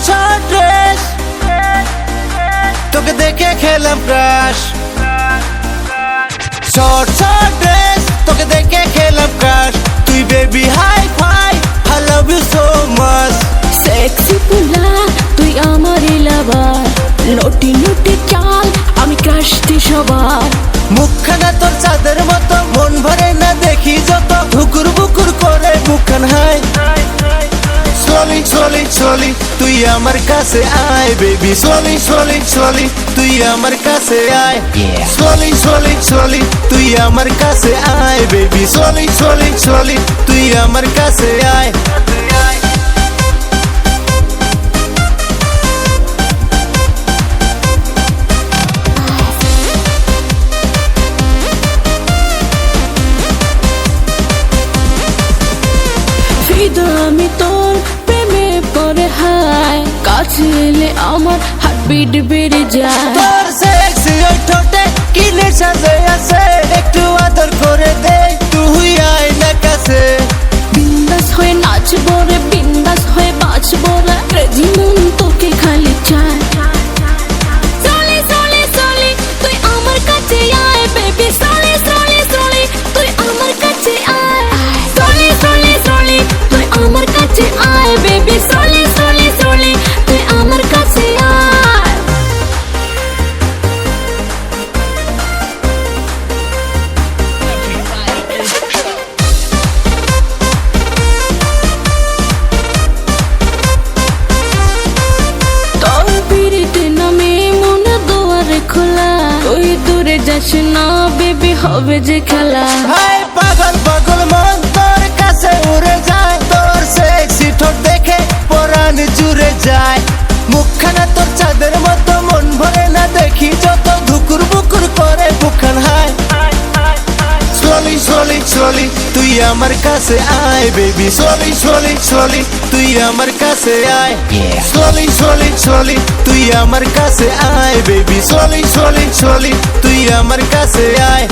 short dress তোকে দেখে খেলাম ক্রাশ শর্ট শর্ট ড্রেস তোকে দেখে খেলাম ক্রাশ তুই baby hi fi I love you so much sexy পুলা তুই আমারই লাভার নটি নটি চাল আমি ক্রাশ দি সবার মুখখানা তোর চাঁদের মতো মন ভরে না দেখি যত ধুকুর বুকুর করে মুখখান হাই স্লোলি স্লোলি স্লোলি তুই আমার কাছে আয় বেবি স্লোলি স্লোলি স্লোলি তুই আমার কাছে আয় স্লোলি স্লোলি স্লোলি তুই আমার কাছে আয় বেবি স্লোলি স্লোলি স্লোলি তুই আমার কাছে আয় ফিদা আমি তোর প্রেমে পড়ে হাই কাছে এলে আমার হার্টবিট বেড়ে যায় তোর সেক্সি ওই ঠোঁটে কি নেশা যে আছে একটু আদর করে দে তুই আয় না কাছে বিন্দাস হয়ে নাচবো রে বিন্দাস হয়ে বাঁচবো রে ক্রেজি মন তোকে খালি চায় সলি সলি সলি তুই আমার কাছে আয় বেবি সলি সলি সলি তুই আমার কাছে আয় সলি সলি সলি তুই আমার কাছে আয় বেবি সলি সলি সলি তুই আমার কাছে আয় তোর পিড়িতে নামে মন দুয়ারে খোলা তুই দূরে যাস না বেবি হবে যে খেলা হাই পাগল পাগল মন তোর কাছে উড়ে যায় তোর সেক্সি ঠোঁট দেখে পরাণ জুড়ে যায় মুখখানা তোর চাঁদের মতো মন ভরে না দেখি যত ধুকুর বুকুর করে বুকখান হাই স্লোলি স্লোলি স্লোলি তুই আমার কাছে আয় বেবি স্লোলি স্লোলি স্লোলি তুই আমার কাছে আয় স্লোলি স্লোলি স্লোলি তুই আমার কাছে আয় বেবি স্লোলি স্লোলি স্লোলি তুই আমার কাছে আয়